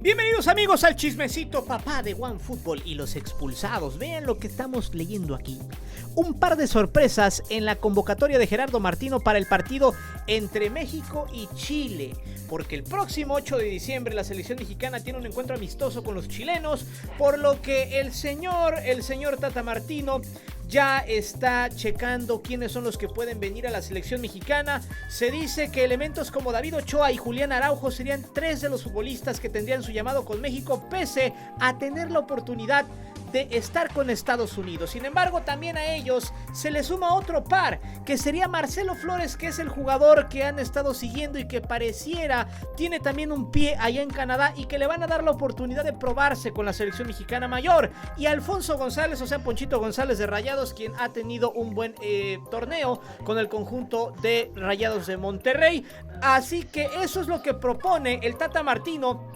Bienvenidos amigos al chismecito papá de OneFootball y los expulsados. Vean lo que estamos leyendo aquí. Un par de sorpresas en la convocatoria de Gerardo Martino para el partido entre México y Chile. Porque el próximo 8 de diciembre la selección mexicana tiene un encuentro amistoso con los chilenos. Por lo que el señor Tata Martino ya está checando quiénes son los que pueden venir a la selección mexicana. Se dice que elementos como David Ochoa y Julián Araujo serían 3 de los futbolistas que tendrían su llamado con México, pese a tener la oportunidad de estar con Estados Unidos. Sin embargo, también a ellos se les suma otro par, que sería Marcelo Flores, que es el jugador que han estado siguiendo y que pareciera tiene también un pie allá en Canadá y que le van a dar la oportunidad de probarse con la selección mexicana mayor. Y Alfonso González, o sea Ponchito González de Rayados, quien ha tenido un buen torneo con el conjunto de Rayados de Monterrey. Así que eso es lo que propone el Tata Martino.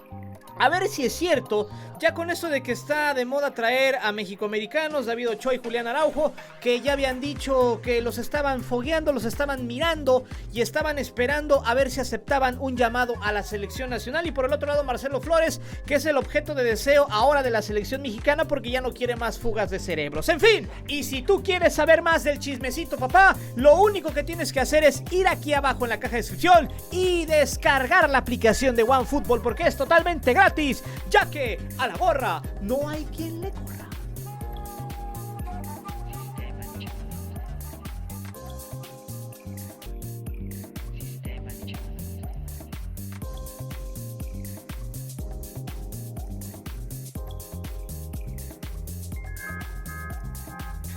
A ver si es cierto, ya con eso de que está de moda traer a mexicoamericanos, David Ochoa y Julián Araujo, que ya habían dicho que los estaban fogueando, los estaban mirando y estaban esperando a ver si aceptaban un llamado a la selección nacional. Y por el otro lado Marcelo Flores, que es el objeto de deseo ahora de la selección mexicana porque ya no quiere más fugas de cerebros. En fin, y si tú quieres saber más del chismecito papá, lo único que tienes que hacer es ir aquí abajo en la caja de descripción y descargar la aplicación de OneFootball porque es totalmente gratis, ya que a la gorra no hay quien le corra.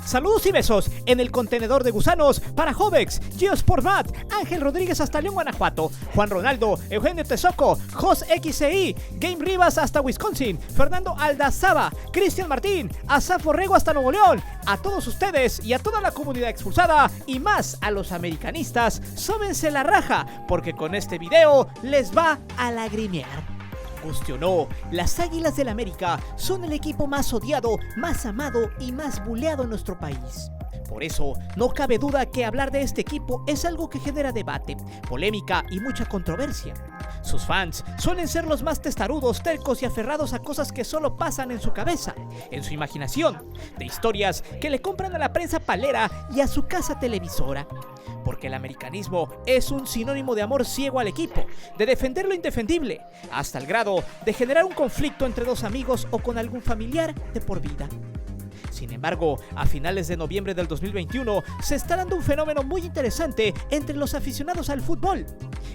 Saludos y besos en el contenedor de gusanos para Jovex, Geosportmat, Ángel Rodríguez hasta León, Guanajuato, Juan Ronaldo, Eugenio Tezoco, Jos XCI, Game Rivas hasta Wisconsin, Fernando Aldazaba, Cristian Martín, Asaf Borrego hasta Nuevo León. A todos ustedes y a toda la comunidad expulsada y más a los americanistas, sóbense la raja porque con este video les va a lagrimear. Guste o no, las Águilas del América son el equipo más odiado, más amado y más buleado en nuestro país. Por eso, no cabe duda que hablar de este equipo es algo que genera debate, polémica y mucha controversia. Sus fans suelen ser los más testarudos, tercos y aferrados a cosas que solo pasan en su cabeza, en su imaginación, de historias que le compran a la prensa palera y a su casa televisora. Porque el americanismo es un sinónimo de amor ciego al equipo, de defender lo indefendible, hasta el grado de generar un conflicto entre dos amigos o con algún familiar de por vida. Sin embargo, a finales de noviembre del 2021 se está dando un fenómeno muy interesante entre los aficionados al fútbol.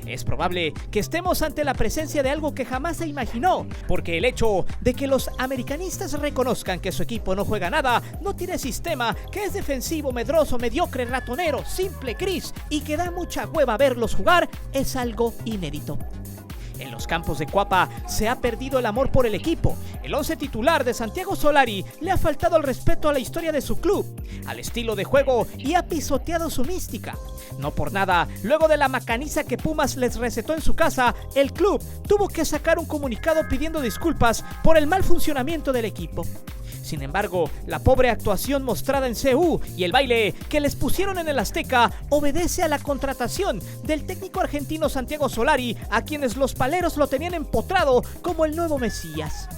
Es probable que estemos ante la presencia de algo que jamás se imaginó, porque el hecho de que los americanistas reconozcan que su equipo no juega nada, no tiene sistema, que es defensivo, medroso, mediocre, ratonero, simple, gris y que da mucha hueva verlos jugar, es algo inédito. En los campos de Cuapa se ha perdido el amor por el equipo. El 11 titular de Santiago Solari le ha faltado el respeto a la historia de su club, al estilo de juego y ha pisoteado su mística. No por nada, luego de la macaniza que Pumas les recetó en su casa, el club tuvo que sacar un comunicado pidiendo disculpas por el mal funcionamiento del equipo. Sin embargo, la pobre actuación mostrada en CU y el baile que les pusieron en el Azteca obedece a la contratación del técnico argentino Santiago Solari, a quienes los paleros lo tenían empotrado como el nuevo Mesías.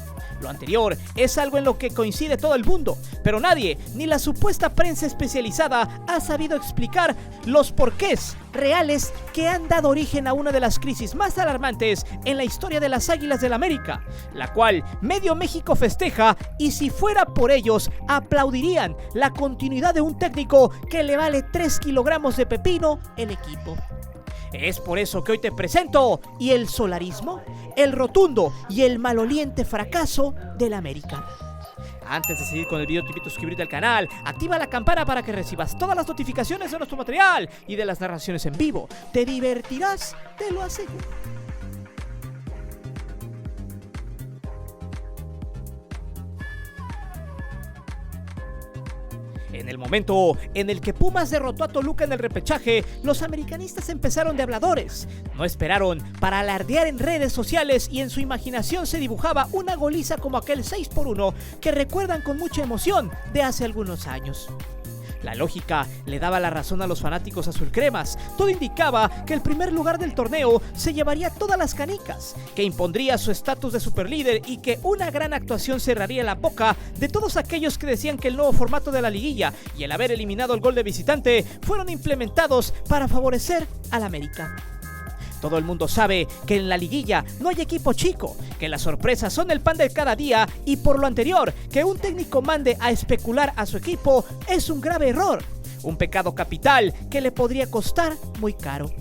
Lo anterior es algo en lo que coincide todo el mundo, pero nadie, ni la supuesta prensa especializada, ha sabido explicar los porqués reales que han dado origen a una de las crisis más alarmantes en la historia de las Águilas del América, la cual medio México festeja y si fuera por ellos aplaudirían la continuidad de un técnico que le vale 3 kilogramos de pepino el equipo. Es por eso que hoy te presento y el solarismo, el rotundo y el maloliente fracaso del América. Antes de seguir con el video te invito a suscribirte al canal, activa la campana para que recibas todas las notificaciones de nuestro material y de las narraciones en vivo. Te divertirás, te lo aseguro. En el momento en el que Pumas derrotó a Toluca en el repechaje, los americanistas empezaron de habladores. No esperaron para alardear en redes sociales y en su imaginación se dibujaba una goliza como aquel 6-1 que recuerdan con mucha emoción de hace algunos años. La lógica le daba la razón a los fanáticos azulcremas. Todo indicaba que el primer lugar del torneo se llevaría todas las canicas, que impondría su estatus de superlíder y que una gran actuación cerraría la boca de todos aquellos que decían que el nuevo formato de la liguilla y el haber eliminado el gol de visitante fueron implementados para favorecer al América. Todo el mundo sabe que en la liguilla no hay equipo chico, que las sorpresas son el pan de cada día y por lo anterior, que un técnico mande a especular a su equipo es un grave error, un pecado capital que le podría costar muy caro.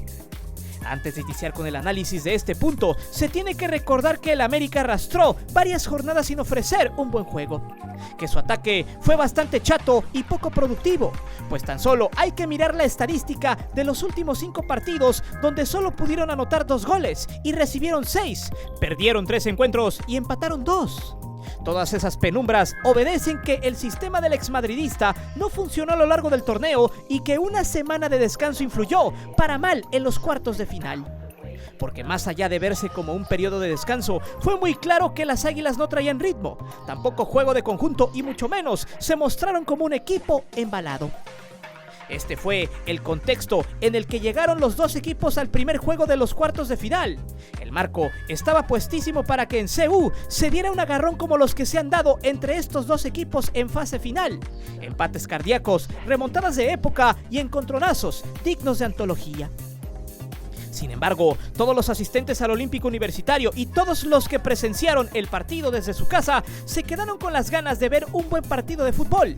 Antes de iniciar con el análisis de este punto, se tiene que recordar que el América arrastró varias jornadas sin ofrecer un buen juego, que su ataque fue bastante chato y poco productivo, pues tan solo hay que mirar la estadística de los últimos 5 partidos donde solo pudieron anotar 2 goles y recibieron 6, perdieron 3 encuentros y empataron 2. Todas esas penumbras obedecen que el sistema del exmadridista no funcionó a lo largo del torneo y que una semana de descanso influyó para mal en los cuartos de final. Porque más allá de verse como un periodo de descanso, fue muy claro que las Águilas no traían ritmo, tampoco juego de conjunto y mucho menos se mostraron como un equipo embalado. Este fue el contexto en el que llegaron los dos equipos al primer juego de los cuartos de final. El marco estaba puestísimo para que en CU se diera un agarrón como los que se han dado entre estos dos equipos en fase final. Empates cardíacos, remontadas de época y encontronazos dignos de antología. Sin embargo, todos los asistentes al Olímpico Universitario y todos los que presenciaron el partido desde su casa se quedaron con las ganas de ver un buen partido de fútbol.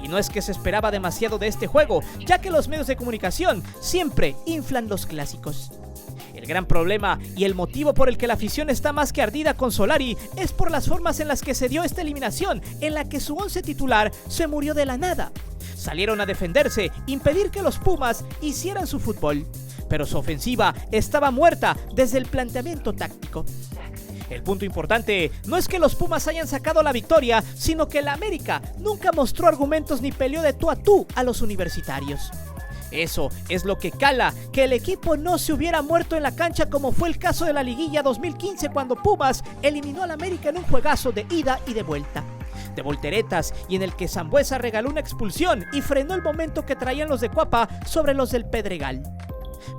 Y no es que se esperaba demasiado de este juego, ya que los medios de comunicación siempre inflan los clásicos. El gran problema y el motivo por el que la afición está más que ardida con Solari es por las formas en las que se dio esta eliminación, en la que su once titular se murió de la nada. Salieron a defenderse, impedir que los Pumas hicieran su fútbol, pero su ofensiva estaba muerta desde el planteamiento táctico. El punto importante no es que los Pumas hayan sacado la victoria, sino que el América nunca mostró argumentos ni peleó de tú a tú a los universitarios. Eso es lo que cala, que el equipo no se hubiera muerto en la cancha como fue el caso de la liguilla 2015 cuando Pumas eliminó al América en un juegazo de ida y de vuelta, de volteretas, y en el que Sambuesa regaló una expulsión y frenó el momento que traían los de Cuapa sobre los del Pedregal.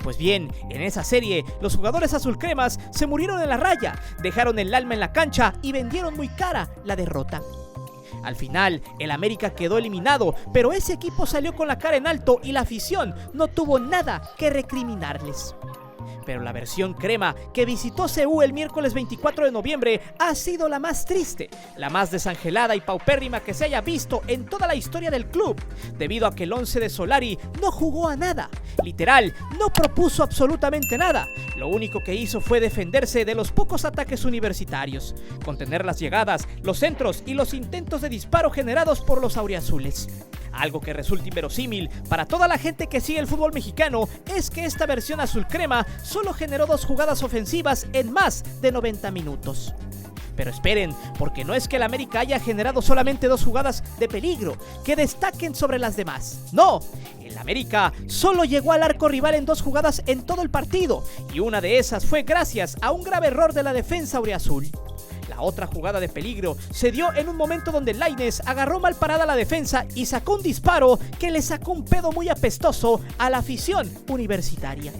Pues bien, en esa serie, los jugadores azulcremas se murieron en la raya, dejaron el alma en la cancha y vendieron muy cara la derrota. Al final, el América quedó eliminado, pero ese equipo salió con la cara en alto y la afición no tuvo nada que recriminarles. Pero la versión crema que visitó CU el miércoles 24 de noviembre ha sido la más triste, la más desangelada y paupérrima que se haya visto en toda la historia del club, debido a que el once de Solari no jugó a nada, literal, no propuso absolutamente nada. Lo único que hizo fue defenderse de los pocos ataques universitarios, contener las llegadas, los centros y los intentos de disparo generados por los auriazules. Algo que resulta inverosímil para toda la gente que sigue el fútbol mexicano es que esta versión azul crema solo generó 2 jugadas ofensivas en más de 90 minutos. Pero esperen, porque no es que el América haya generado solamente 2 jugadas de peligro que destaquen sobre las demás. No, el América solo llegó al arco rival en 2 jugadas en todo el partido, y una de esas fue gracias a un grave error de la defensa auriazul. La otra jugada de peligro se dio en un momento donde Lainez agarró mal parada la defensa y sacó un disparo que le sacó un pedo muy apestoso a la afición universitaria.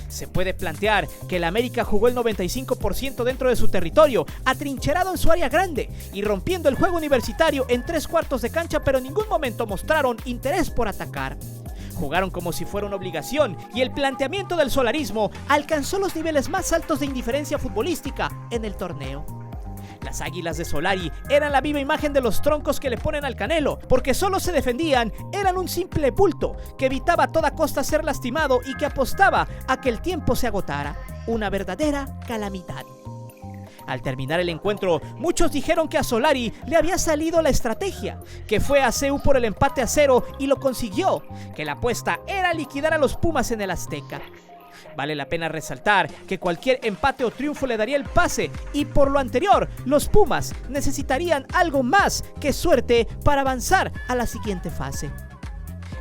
Se puede plantear que el América jugó el 95% dentro de su territorio, atrincherado en su área grande y rompiendo el juego universitario en 3 cuartos de cancha, pero en ningún momento mostraron interés por atacar. Jugaron como si fuera una obligación y el planteamiento del solarismo alcanzó los niveles más altos de indiferencia futbolística en el torneo. Las Águilas de Solari eran la viva imagen de los troncos que le ponen al Canelo, porque solo se defendían, eran un simple bulto que evitaba a toda costa ser lastimado y que apostaba a que el tiempo se agotara. Una verdadera calamidad. Al terminar el encuentro, muchos dijeron que a Solari le había salido la estrategia, que fue a CU por el empate a 0 y lo consiguió, que la apuesta era liquidar a los Pumas en el Azteca. Vale la pena resaltar que cualquier empate o triunfo le daría el pase y por lo anterior, los Pumas necesitarían algo más que suerte para avanzar a la siguiente fase.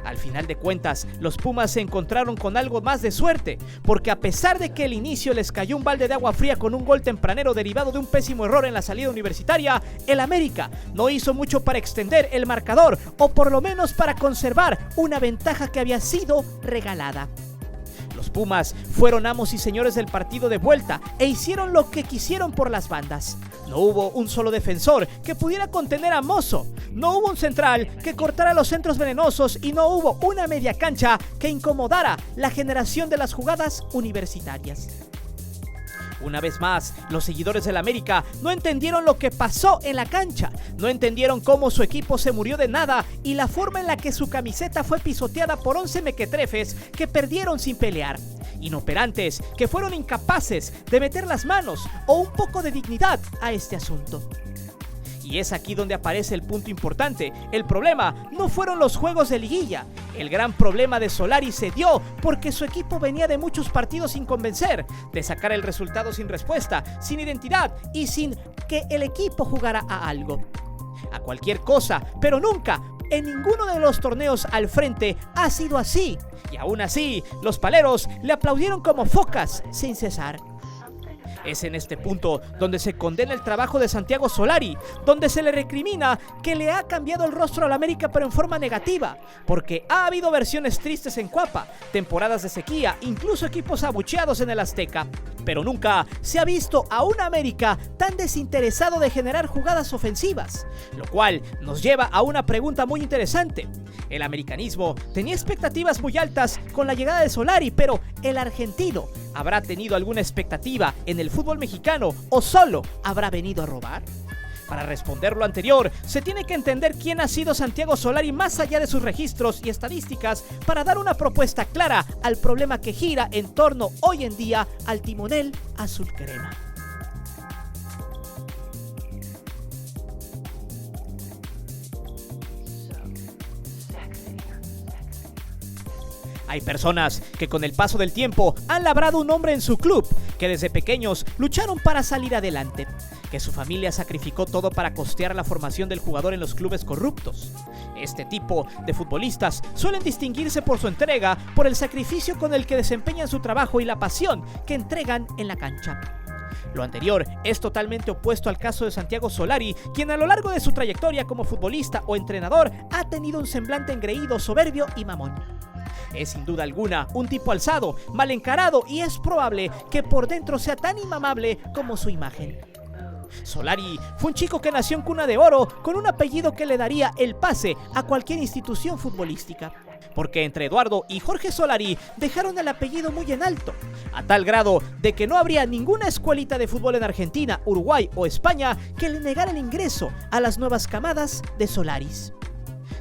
Al final de cuentas, los Pumas se encontraron con algo más de suerte, porque a pesar de que al inicio les cayó un balde de agua fría con un gol tempranero derivado de un pésimo error en la salida universitaria, el América no hizo mucho para extender el marcador, o por lo menos para conservar una ventaja que había sido regalada. Los Pumas fueron amos y señores del partido de vuelta e hicieron lo que quisieron por las bandas. No hubo un solo defensor que pudiera contener a Mozo, no hubo un central que cortara los centros venenosos y no hubo una media cancha que incomodara la generación de las jugadas universitarias. Una vez más, los seguidores del América no entendieron lo que pasó en la cancha, no entendieron cómo su equipo se murió de nada y la forma en la que su camiseta fue pisoteada por 11 mequetrefes que perdieron sin pelear, inoperantes que fueron incapaces de meter las manos o un poco de dignidad a este asunto. Y es aquí donde aparece el punto importante. El problema no fueron los juegos de liguilla. El gran problema de Solari se dio porque su equipo venía de muchos partidos sin convencer, de sacar el resultado sin respuesta, sin identidad y sin que el equipo jugara a algo. A cualquier cosa, pero nunca, en ninguno de los torneos al frente ha sido así. Y aún así, los paleros le aplaudieron como focas sin cesar. Es en este punto donde se condena el trabajo de Santiago Solari, donde se le recrimina que le ha cambiado el rostro al América pero en forma negativa, porque ha habido versiones tristes en Cuapa, temporadas de sequía, incluso equipos abucheados en el Azteca, pero nunca se ha visto a un América tan desinteresado de generar jugadas ofensivas, lo cual nos lleva a una pregunta muy interesante. El americanismo tenía expectativas muy altas con la llegada de Solari, pero ¿el argentino habrá tenido alguna expectativa en el fútbol mexicano o solo habrá venido a robar? Para responder lo anterior, se tiene que entender quién ha sido Santiago Solari más allá de sus registros y estadísticas para dar una propuesta clara al problema que gira en torno hoy en día al timonel azul crema. Hay personas que con el paso del tiempo han labrado un nombre en su club, que desde pequeños lucharon para salir adelante, que su familia sacrificó todo para costear la formación del jugador en los clubes corruptos. Este tipo de futbolistas suelen distinguirse por su entrega, por el sacrificio con el que desempeñan su trabajo y la pasión que entregan en la cancha. Lo anterior es totalmente opuesto al caso de Santiago Solari, quien a lo largo de su trayectoria como futbolista o entrenador ha tenido un semblante engreído, soberbio y mamón. Es sin duda alguna un tipo alzado, mal encarado y es probable que por dentro sea tan inmamable como su imagen. Solari fue un chico que nació en cuna de oro con un apellido que le daría el pase a cualquier institución futbolística. Porque entre Eduardo y Jorge Solari dejaron el apellido muy en alto, a tal grado de que no habría ninguna escuelita de fútbol en Argentina, Uruguay o España que le negara el ingreso a las nuevas camadas de Solaris.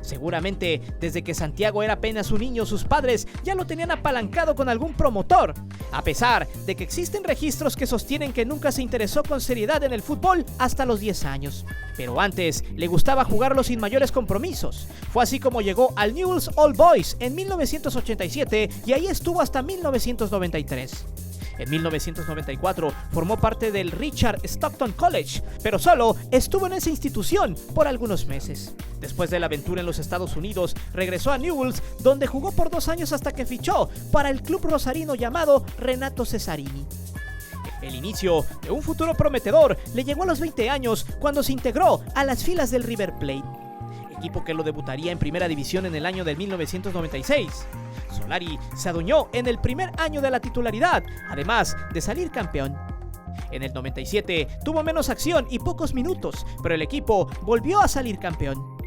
Seguramente desde que Santiago era apenas un niño, sus padres ya lo tenían apalancado con algún promotor, a pesar de que existen registros que sostienen que nunca se interesó con seriedad en el fútbol hasta los 10 años. Pero antes le gustaba jugarlo sin mayores compromisos. Fue así como llegó al Newell's Old Boys en 1987 y ahí estuvo hasta 1993. En 1994 formó parte del Richard Stockton College, pero solo estuvo en esa institución por algunos meses. Después de la aventura en los Estados Unidos, regresó a Newell's, donde jugó por 2 años hasta que fichó para el club rosarino llamado Renato Cesarini. El inicio de un futuro prometedor le llegó a los 20 años cuando se integró a las filas del River Plate, equipo que lo debutaría en primera división en el año de 1996. Solari se adueñó en el primer año de la titularidad, además de salir campeón. En el 97 tuvo menos acción y pocos minutos, pero el equipo volvió a salir campeón.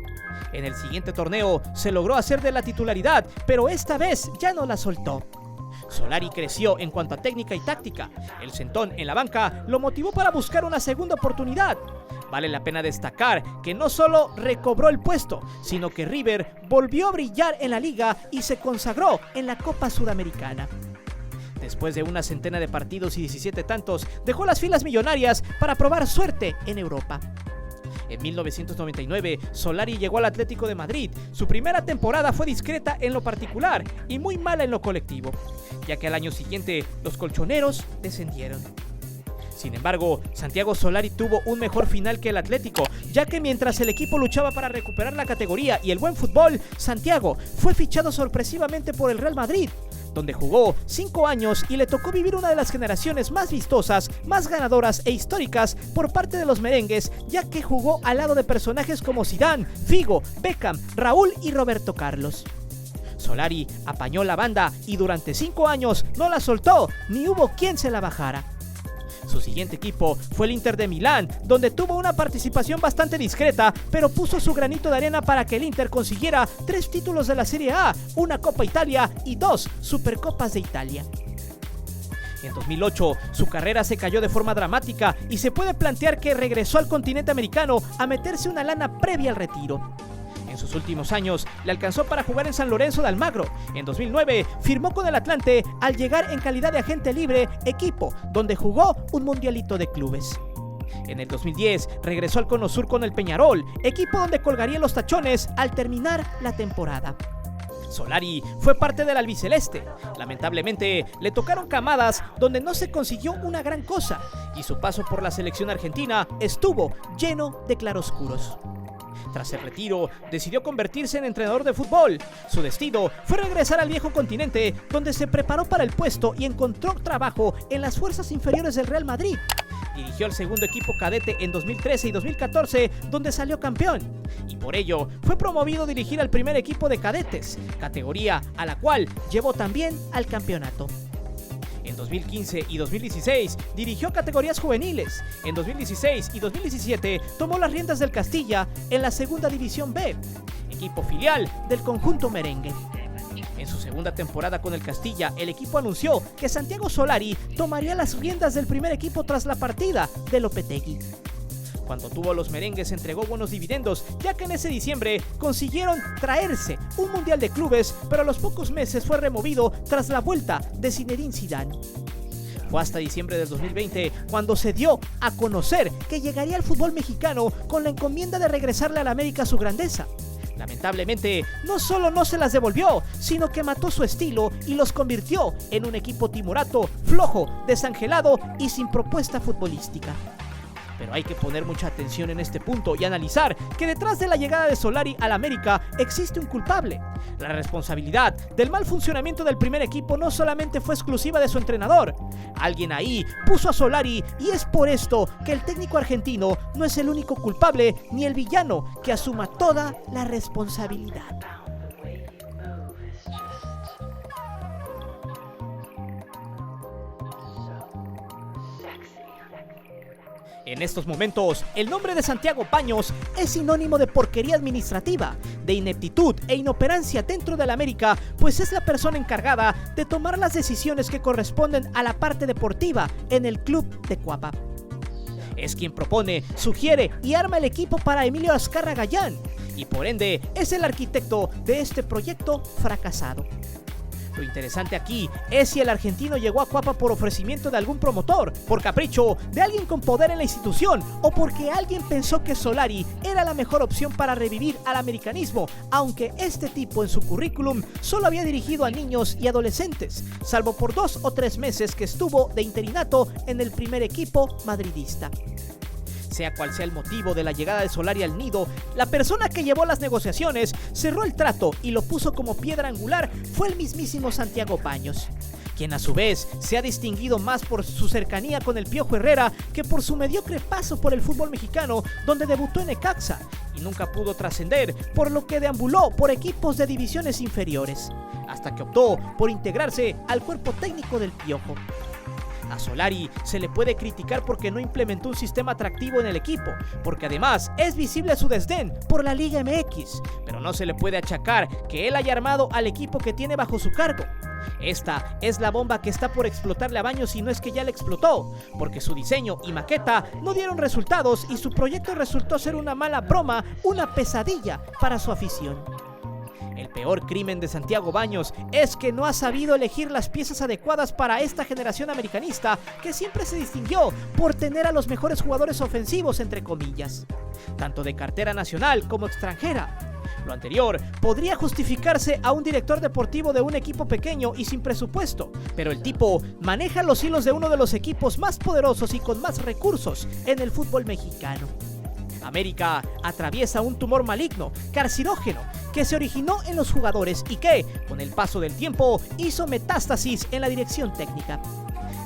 En el siguiente torneo se logró hacer de la titularidad, pero esta vez ya no la soltó. Solari creció en cuanto a técnica y táctica. El sentón en la banca lo motivó para buscar una segunda oportunidad. Vale la pena destacar que no solo recobró el puesto, sino que River volvió a brillar en la liga y se consagró en la Copa Sudamericana. Después de una centena de partidos y 17 tantos, dejó las filas millonarias para probar suerte en Europa. En 1999, Solari llegó al Atlético de Madrid. Su primera temporada fue discreta en lo particular y muy mala en lo colectivo, ya que al año siguiente los colchoneros descendieron. Sin embargo, Santiago Solari tuvo un mejor final que el Atlético, ya que mientras el equipo luchaba para recuperar la categoría y el buen fútbol, Santiago fue fichado sorpresivamente por el Real Madrid, donde jugó 5 años y le tocó vivir una de las generaciones más vistosas, más ganadoras e históricas por parte de los merengues, ya que jugó al lado de personajes como Zidane, Figo, Beckham, Raúl y Roberto Carlos. Solari apañó la banda y durante 5 años no la soltó, ni hubo quien se la bajara. Su siguiente equipo fue el Inter de Milán, donde tuvo una participación bastante discreta, pero puso su granito de arena para que el Inter consiguiera 3 títulos de la Serie A, una Copa Italia y 2 Supercopas de Italia. En 2008, su carrera se cayó de forma dramática y se puede plantear que regresó al continente americano a meterse una lana previa al retiro. En sus últimos años le alcanzó para jugar en San Lorenzo de Almagro. En 2009 firmó con el Atlante al llegar en calidad de agente libre, equipo donde jugó un mundialito de clubes. En el 2010 regresó al Cono Sur con el Peñarol, equipo donde colgaría los tachones al terminar la temporada. Solari fue parte del albiceleste. Lamentablemente le tocaron camadas donde no se consiguió una gran cosa y su paso por la selección argentina estuvo lleno de claroscuros. Tras el retiro, decidió convertirse en entrenador de fútbol. Su destino fue regresar al viejo continente, donde se preparó para el puesto y encontró trabajo en las fuerzas inferiores del Real Madrid. Dirigió al segundo equipo cadete en 2013 y 2014, donde salió campeón. Y por ello, fue promovido a dirigir al primer equipo de cadetes, categoría a la cual llevó también al campeonato. En 2015 y 2016 dirigió categorías juveniles. En 2016 y 2017 tomó las riendas del Castilla en la Segunda División B, equipo filial del conjunto merengue. En su segunda temporada con el Castilla, el equipo anunció que Santiago Solari tomaría las riendas del primer equipo tras la partida de Lopetegui. Cuando tuvo a los merengues entregó buenos dividendos, ya que en ese diciembre consiguieron traerse un mundial de clubes, pero a los pocos meses fue removido tras la vuelta de Zinedine Zidane. Fue hasta diciembre del 2020 cuando se dio a conocer que llegaría al fútbol mexicano con la encomienda de regresarle a la América su grandeza. Lamentablemente, no solo no se las devolvió, sino que mató su estilo y los convirtió en un equipo timorato, flojo, desangelado y sin propuesta futbolística. Pero hay que poner mucha atención en este punto y analizar que detrás de la llegada de Solari al América existe un culpable. La responsabilidad del mal funcionamiento del primer equipo no solamente fue exclusiva de su entrenador. Alguien ahí puso a Solari y es por esto que el técnico argentino no es el único culpable ni el villano que asuma toda la responsabilidad. En estos momentos, el nombre de Santiago Baños es sinónimo de porquería administrativa, de ineptitud e inoperancia dentro del América, pues es la persona encargada de tomar las decisiones que corresponden a la parte deportiva en el club de Cuapa. Es quien propone, sugiere y arma el equipo para Emilio Azcarra Gallán, y por ende es el arquitecto de este proyecto fracasado. Lo interesante aquí es si el argentino llegó a Cuapa por ofrecimiento de algún promotor, por capricho de alguien con poder en la institución o porque alguien pensó que Solari era la mejor opción para revivir al americanismo, aunque este tipo en su currículum solo había dirigido a niños y adolescentes, salvo por 2 o 3 meses que estuvo de interinato en el primer equipo madridista. Sea cual sea el motivo de la llegada de Solari al nido, la persona que llevó las negociaciones, cerró el trato y lo puso como piedra angular fue el mismísimo Santiago Baños, quien a su vez se ha distinguido más por su cercanía con el Piojo Herrera que por su mediocre paso por el fútbol mexicano, donde debutó en Necaxa y nunca pudo trascender, por lo que deambuló por equipos de divisiones inferiores, hasta que optó por integrarse al cuerpo técnico del Piojo. A Solari se le puede criticar porque no implementó un sistema atractivo en el equipo, porque además es visible su desdén por la Liga MX, pero no se le puede achacar que él haya armado al equipo que tiene bajo su cargo. Esta es la bomba que está por explotarle a Baños si no es que ya le explotó, porque su diseño y maqueta no dieron resultados y su proyecto resultó ser una mala broma, una pesadilla para su afición. El peor crimen de Santiago Baños es que no ha sabido elegir las piezas adecuadas para esta generación americanista que siempre se distinguió por tener a los mejores jugadores ofensivos entre comillas, tanto de cartera nacional como extranjera. Lo anterior podría justificarse a un director deportivo de un equipo pequeño y sin presupuesto, pero el tipo maneja los hilos de uno de los equipos más poderosos y con más recursos en el fútbol mexicano. América atraviesa un tumor maligno, carcinógeno, que se originó en los jugadores y que, con el paso del tiempo, hizo metástasis en la dirección técnica.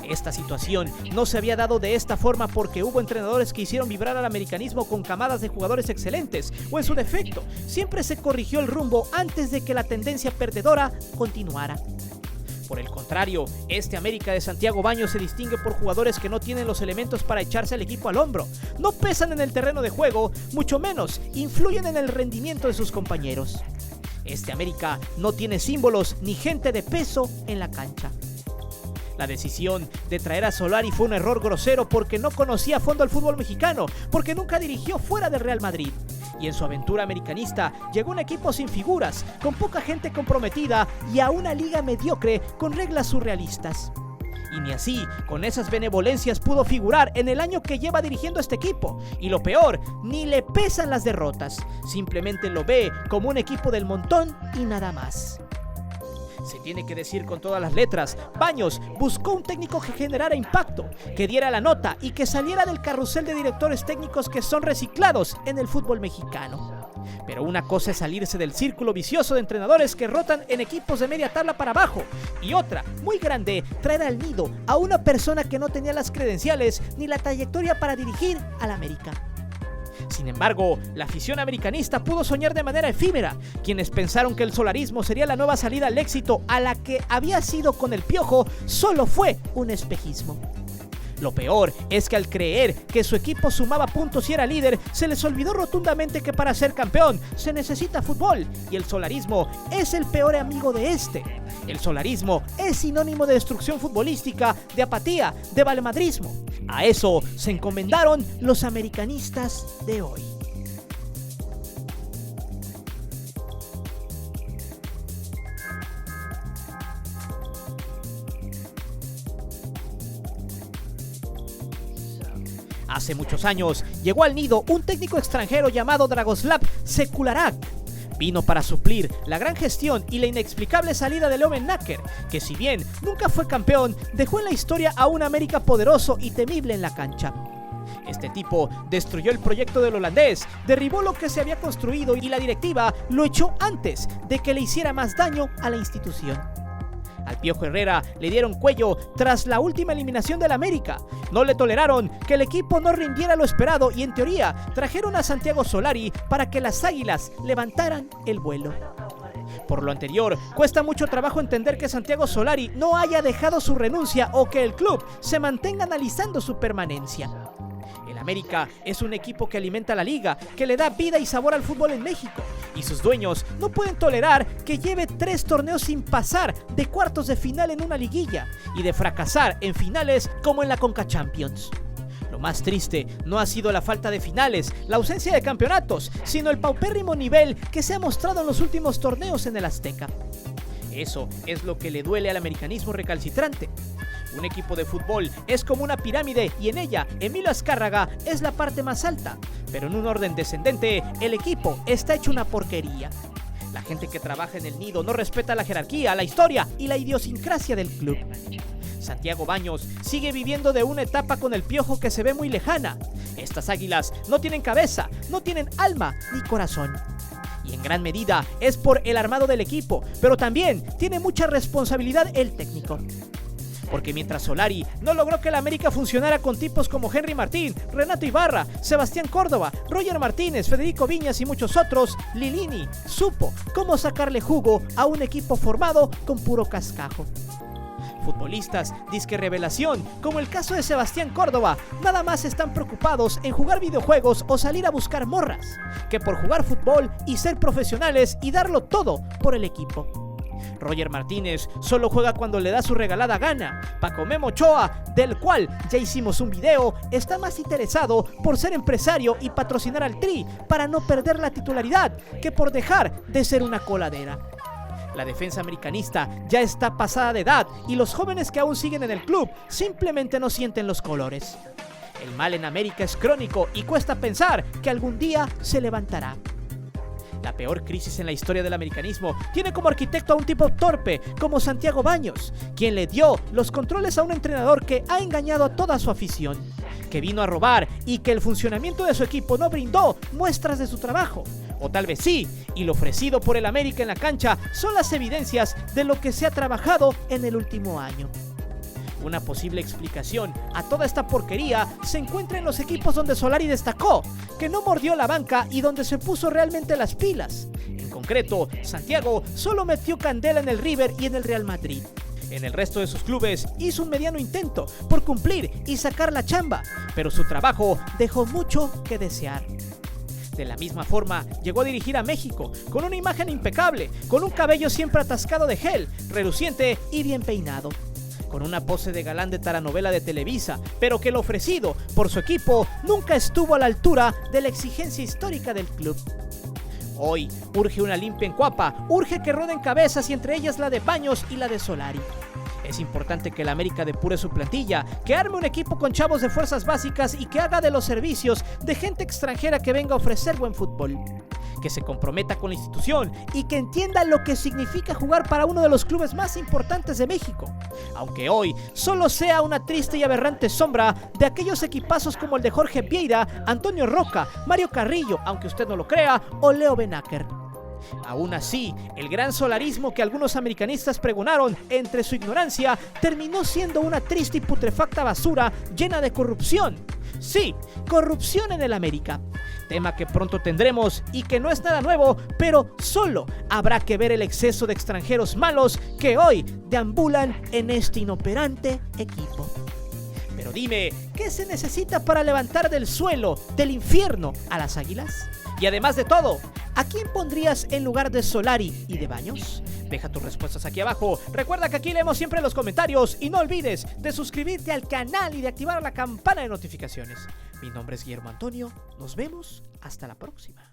Esta situación no se había dado de esta forma porque hubo entrenadores que hicieron vibrar al americanismo con camadas de jugadores excelentes, o en su defecto, siempre se corrigió el rumbo antes de que la tendencia perdedora continuara. Por el contrario, este América de Santiago Baños se distingue por jugadores que no tienen los elementos para echarse al equipo al hombro, no pesan en el terreno de juego, mucho menos influyen en el rendimiento de sus compañeros. Este América no tiene símbolos ni gente de peso en la cancha. La decisión de traer a Solari fue un error grosero porque no conocía a fondo el fútbol mexicano, porque nunca dirigió fuera del Real Madrid. Y en su aventura americanista llegó un equipo sin figuras, con poca gente comprometida y a una liga mediocre con reglas surrealistas. Y ni así, con esas benevolencias pudo figurar en el año que lleva dirigiendo este equipo. Y lo peor, ni le pesan las derrotas, simplemente lo ve como un equipo del montón y nada más. Se tiene que decir con todas las letras, Baños buscó un técnico que generara impacto, que diera la nota y que saliera del carrusel de directores técnicos que son reciclados en el fútbol mexicano. Pero una cosa es salirse del círculo vicioso de entrenadores que rotan en equipos de media tabla para abajo, y otra, muy grande, traer al nido a una persona que no tenía las credenciales ni la trayectoria para dirigir al América. Sin embargo, la afición americanista pudo soñar de manera efímera. Quienes pensaron que el solarismo sería la nueva salida al éxito a la que había sido con el Piojo, solo fue un espejismo. Lo peor es que al creer que su equipo sumaba puntos y era líder, se les olvidó rotundamente que para ser campeón se necesita fútbol, y el solarismo es el peor amigo de este. El solarismo es sinónimo de destrucción futbolística, de apatía, de valemadrismo. A eso se encomendaron los americanistas de hoy. Hace muchos años llegó al nido un técnico extranjero llamado Dragoslav Sekularak. Vino para suplir la gran gestión y la inexplicable salida de Leo Nacker, que si bien nunca fue campeón, dejó en la historia a un América poderoso y temible en la cancha. Este tipo destruyó el proyecto del holandés, derribó lo que se había construido y la directiva lo echó antes de que le hiciera más daño a la institución. Al Piojo Herrera le dieron cuello tras la última eliminación del América. No le toleraron que el equipo no rindiera lo esperado y en teoría trajeron a Santiago Solari para que las Águilas levantaran el vuelo. Por lo anterior, cuesta mucho trabajo entender que Santiago Solari no haya dejado su renuncia o que el club se mantenga analizando su permanencia. El América es un equipo que alimenta la liga, que le da vida y sabor al fútbol en México, y sus dueños no pueden tolerar que lleve 3 torneos sin pasar de cuartos de final en una liguilla y de fracasar en finales como en la Conca Champions. Lo más triste no ha sido la falta de finales, la ausencia de campeonatos, sino el paupérrimo nivel que se ha mostrado en los últimos torneos en el Azteca. Eso es lo que le duele al americanismo recalcitrante. Un equipo de fútbol es como una pirámide y en ella Emilio Azcárraga es la parte más alta, pero en un orden descendente el equipo está hecho una porquería. La gente que trabaja en el nido no respeta la jerarquía, la historia y la idiosincrasia del club. Santiago Baños sigue viviendo de una etapa con el Piojo que se ve muy lejana. Estas águilas no tienen cabeza, no tienen alma ni corazón. Y en gran medida es por el armado del equipo, pero también tiene mucha responsabilidad el técnico. Porque mientras Solari no logró que la América funcionara con tipos como Henry Martín, Renato Ibarra, Sebastián Córdoba, Roger Martínez, Federico Viñas y muchos otros, Lilini supo cómo sacarle jugo a un equipo formado con puro cascajo. Futbolistas disque revelación, como el caso de Sebastián Córdoba, nada más están preocupados en jugar videojuegos o salir a buscar morras, que por jugar fútbol y ser profesionales y darlo todo por el equipo. Roger Martínez solo juega cuando le da su regalada gana. Paco Memo Ochoa, del cual ya hicimos un video, está más interesado por ser empresario y patrocinar al Tri para no perder la titularidad que por dejar de ser una coladera. La defensa americanista ya está pasada de edad y los jóvenes que aún siguen en el club simplemente no sienten los colores. El mal en América es crónico y cuesta pensar que algún día se levantará. La peor crisis en la historia del americanismo tiene como arquitecto a un tipo torpe como Santiago Baños, quien le dio los controles a un entrenador que ha engañado a toda su afición, que vino a robar y que el funcionamiento de su equipo no brindó muestras de su trabajo. O tal vez sí, y lo ofrecido por el América en la cancha son las evidencias de lo que se ha trabajado en el último año. Una posible explicación a toda esta porquería se encuentra en los equipos donde Solari destacó, que no mordió la banca y donde se puso realmente las pilas. En concreto, Santiago solo metió candela en el River y en el Real Madrid. En el resto de sus clubes hizo un mediano intento por cumplir y sacar la chamba, pero su trabajo dejó mucho que desear. De la misma forma, llegó a dirigir a México, con una imagen impecable, con un cabello siempre atascado de gel, reluciente y bien peinado, con una pose de galán de telenovela de Televisa, pero que lo ofrecido por su equipo nunca estuvo a la altura de la exigencia histórica del club. Hoy urge una limpia en Cuapa, urge que roden cabezas y entre ellas la de Baños y la de Solari. Es importante que el América depure su plantilla, que arme un equipo con chavos de fuerzas básicas y que haga de los servicios de gente extranjera que venga a ofrecer buen fútbol. Que se comprometa con la institución y que entienda lo que significa jugar para uno de los clubes más importantes de México. Aunque hoy solo sea una triste y aberrante sombra de aquellos equipazos como el de Jorge Vieira, Antonio Roca, Mario Carrillo, aunque usted no lo crea, o Leo Benacker. Aún así, el gran solarismo que algunos americanistas pregonaron entre su ignorancia terminó siendo una triste y putrefacta basura llena de corrupción. Sí, corrupción en el América. Tema que pronto tendremos y que no es nada nuevo, pero solo habrá que ver el exceso de extranjeros malos que hoy deambulan en este inoperante equipo. Pero dime, ¿qué se necesita para levantar del suelo, del infierno, a las Águilas? Y además de todo, ¿a quién pondrías en lugar de Solari y de Baños? Deja tus respuestas aquí abajo. Recuerda que aquí leemos siempre los comentarios y no olvides de suscribirte al canal y de activar la campana de notificaciones. Mi nombre es Guillermo Antonio. Nos vemos hasta la próxima.